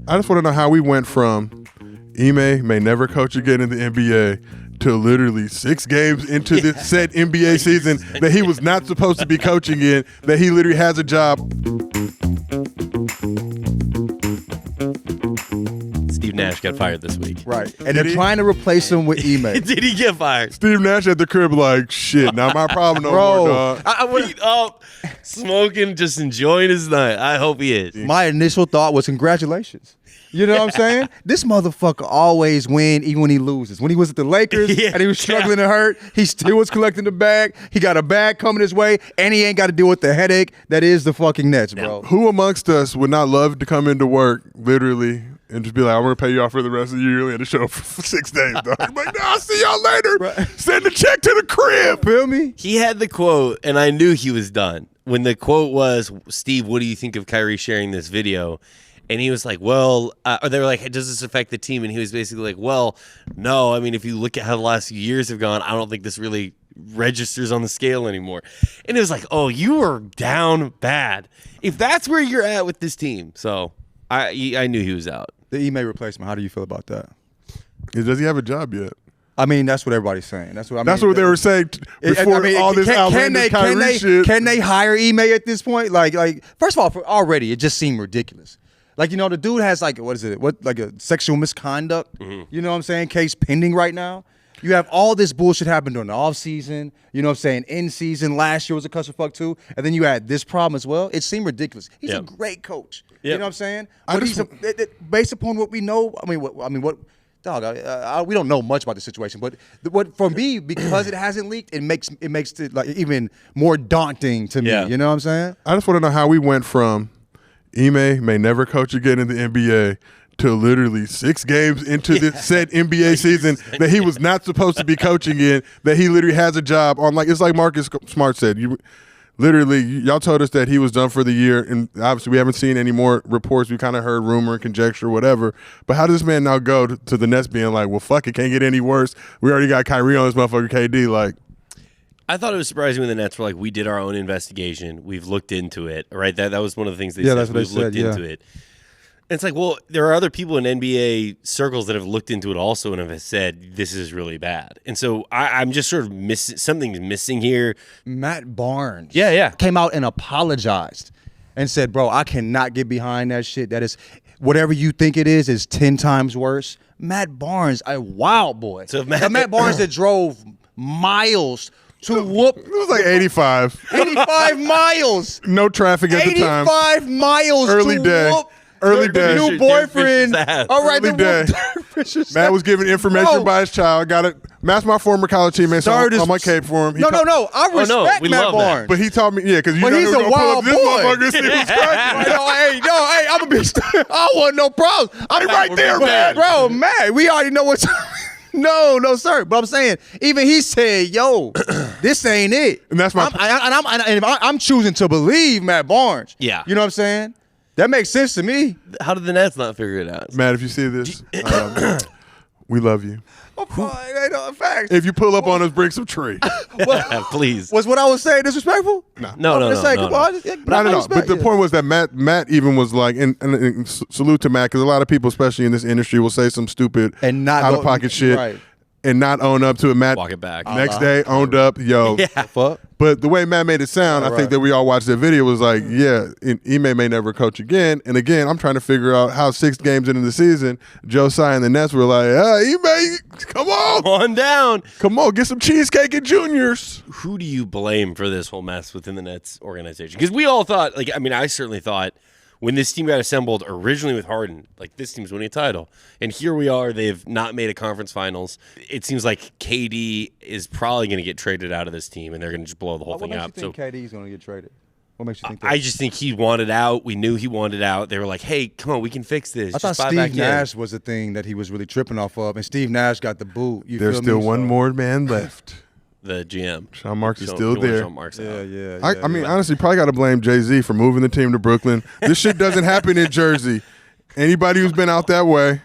I just want to know how we went from Ime may never coach again in the NBA to literally 6 games into this said NBA season that he was not supposed to be coaching in, that he literally has a job. Steve Nash got fired this week. Right. And they're trying to replace him with Ime. Did he get fired? Steve Nash at the crib like, shit, not my problem no more, dog. I went up, smoking, just enjoying his night. I hope he is. My initial thought was congratulations. You know what I'm saying? This motherfucker always win even when he loses. When he was at the Lakers and he was struggling to hurt, he still was collecting the bag. He got a bag coming his way, and he ain't got to deal with the headache that is the fucking Nets, bro. Who amongst us would not love to come into work, literally, and just be like, I'm going to pay y'all for the rest of the year. You only had to show up for 6 days, dog. I'm like, nah, I'll see y'all later. Right. Send the check to the crib. Feel me? He had the quote, and I knew he was done. When the quote was, Steve, what do you think of Kyrie sharing this video? And he was like, well, or they were like, does this affect the team? And he was basically like, well, no. I mean, if you look at how the last few years have gone, I don't think this really registers on the scale anymore. And it was like, oh, you were down bad. If that's where you're at with this team. So I knew he was out. The Ime replacement, how do you feel about that? Does he have a job yet? I mean, that's what everybody's saying. That's what I mean. That's what they were saying before all this outlandish Kyrie shit. Can they hire Ime at this point? Like, first of all, already it just seemed ridiculous. Like, you know, the dude has like, like a sexual misconduct, you know what I'm saying, case pending right now. You have all this bullshit happen during the offseason, you know what I'm saying, in season, last year was a clusterfuck too, and then you had this problem as well. It seemed ridiculous. He's a great coach, you know what I'm saying? But based upon what we know, we don't know much about the situation, but what for me, because it hasn't leaked, it makes it like even more daunting to me, you know what I'm saying? I just want to know how we went from Ime may never coach again in the NBA to literally 6 games into this said NBA season that he was not supposed to be coaching in, that he literally has a job on. Like, it's like Marcus Smart said. Y'all told us that he was done for the year, and obviously we haven't seen any more reports. We kind of heard rumor and conjecture, whatever. But how does this man now go to the Nets being like, well, fuck, it can't get any worse. We already got Kyrie on this motherfucker, KD, like. I thought it was surprising when the Nets were like, we did our own investigation. We've looked into it, right? That was one of the things they said. That's what We've looked into it. And it's like, well, there are other people in NBA circles that have looked into it also and have said this is really bad. And so I'm just sort of missing, something's missing here. Matt Barnes came out and apologized and said, bro, I cannot get behind that shit. That is, whatever you think it is 10 times worse. Matt Barnes, a wild boy. So Matt Barnes that drove miles to whoop. It was like 85. 85 miles. No traffic at the time. 85 miles Early to day. whoop Early day. New boyfriend. All right, early day. Matt was giving information by his child. Got it. Matt's my former college teammate, so I'm on cape for him. No. I respect Matt Barnes. But he taught me, because but he's a wild boy. Hey, I'm gonna be. I want no problems. I'm right there, man. Bro, Matt, we already know what's. No, sir. But I'm saying, even he said, "Yo, this ain't it." And that's my. I'm choosing to believe Matt Barnes. Yeah, you know what I'm saying. That makes sense to me. How did the Nets not figure it out? Matt, if you see this, we love you. Facts. If you pull up on us, bring some tree. Please. Was what I was saying disrespectful? No. But the point was that Matt even was like, and salute to Matt, because a lot of people, especially in this industry, will say some stupid and not out of pocket shit. Right. And not own up to it. Matt walk it back. Next day owned up, fuck. But the way Matt made it sound, I think that we all watched that video was like, Ime may never coach again. And again, I'm trying to figure out how 6 games into the season, Josiah and the Nets were like, Ime, come on down. Come on, get some cheesecake and juniors. Who do you blame for this whole mess within the Nets organization? Because we all thought, I certainly thought, when this team got assembled originally with Harden, like, this team's winning a title. And here we are, they've not made a conference finals. It seems like KD is probably going to get traded out of this team, and they're going to just blow the whole thing up. What makes you think KD's going to get traded? What makes you think that? I just think he wanted out. We knew he wanted out. They were like, hey, come on, we can fix this. I thought Steve Nash was the thing that he was really tripping off of, and Steve Nash got the boot. There's still one more man left. The GM. Sean Marks is still there. I mean, honestly, probably got to blame Jay-Z for moving the team to Brooklyn. This shit doesn't happen in Jersey. Anybody who's been out that way,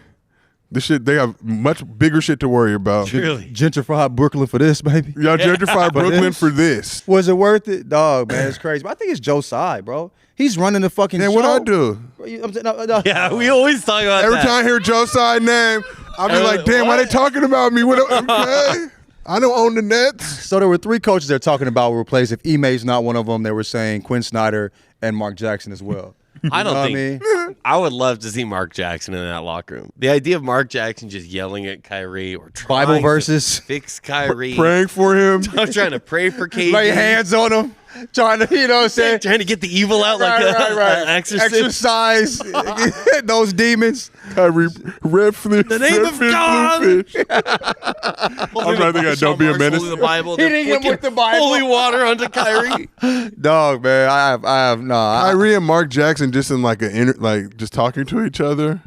This shit, they have much bigger shit to worry about. Really? Gentrified Brooklyn for this, baby. Y'all gentrified Brooklyn for this. Was it worth it? Dog, man, it's crazy. But I think it's Josiah, bro. He's running the fucking And show. what I do? No. Yeah, we always talk about Every that. time I hear Josiah's name, I'll be like, damn, why they talking about me? Okay. I don't own the Nets. So there were 3 coaches they're talking about were replaced. If Ime's not one of them, they were saying Quinn Snyder and Mark Jackson as well. I don't know what think. I mean? I would love to see Mark Jackson in that locker room. The idea of Mark Jackson just yelling at Kyrie or trying Bible to verses. fix Kyrie. Praying for him. I'm trying to pray for KD. Lay hands on him, trying to, you know what I'm saying? Trying to get the evil out like Right. an exorcist. Exercise those demons. Kyrie, red fish. The name of God. Blue fish. I'm trying to think of Don't Be a Menace. The Bible, Hitting him with the Bible. Holy water onto Kyrie. Dog, man, I have no. Kyrie and Mark Jackson just in like just talking to each other.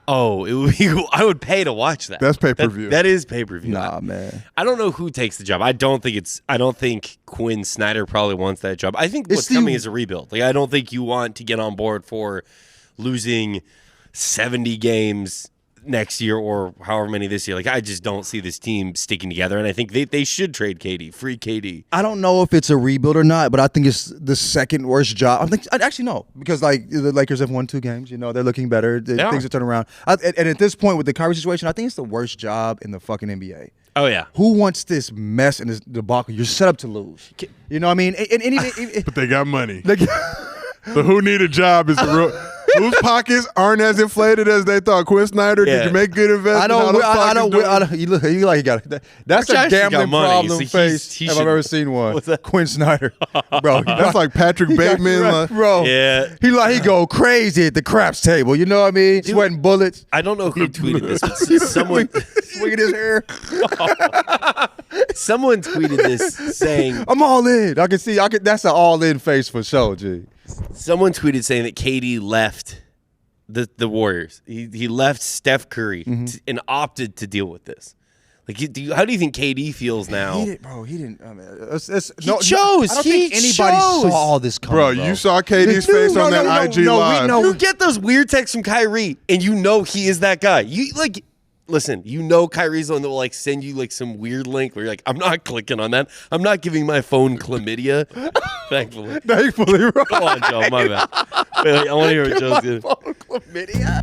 Oh, it would be, I would pay to watch that. That's pay-per-view. That is pay-per-view. Nah, man. I don't know who takes the job. I don't think Quinn Snyder probably wants that job. I think It's what's the- coming is a rebuild. Like I don't think you want to get on board for losing 70 games next year or however many this year. Like I just don't see this team sticking together, and I think they should trade KD, free KD. I don't know if it's a rebuild or not, but I think it's the second worst job. I actually know because like the Lakers have won 2 games. You know they're looking better. Things are turning around. And at this point with the Kyrie situation, I think it's the worst job in the fucking NBA. Oh yeah. Who wants this mess and this debacle? You're set up to lose. You know what I mean? And even But they got money. like, So who need a job is the real. Whose pockets aren't as inflated as they thought? Quinn Snyder, Yeah. did you make good investments? I know. How those I pockets know. doing? You look. You like you got it. That's Mark a Jackson got gambling money, problem so face he if I've should- ever seen one. What's that? Quinn Snyder, bro. That's like Patrick Bateman. Right, like- bro. Yeah. He go crazy at the craps table. You know what I mean? Sweating bullets, I don't know who tweeted this, but someone swinging his hair. someone tweeted this saying I'm all in. I can see. That's an all in face for sure, G. someone tweeted saying that KD left the Warriors. He left Steph Curry and opted to deal with this. Like, how do you think KD feels now? He didn't. I mean, He chose. I don't He think anybody chose. saw all this coming. Bro, you saw KD's face on that IG live. You get those weird texts from Kyrie, and you know he is that guy. You like, listen, you know Kyrie's the one that will like send you like some weird link where you're like, I'm not clicking on that. I'm not giving my phone chlamydia. Thankfully. Thankfully, right. Go on, Joe. My bad. Wait, I want to hear what Joe's doing. Chlamydia.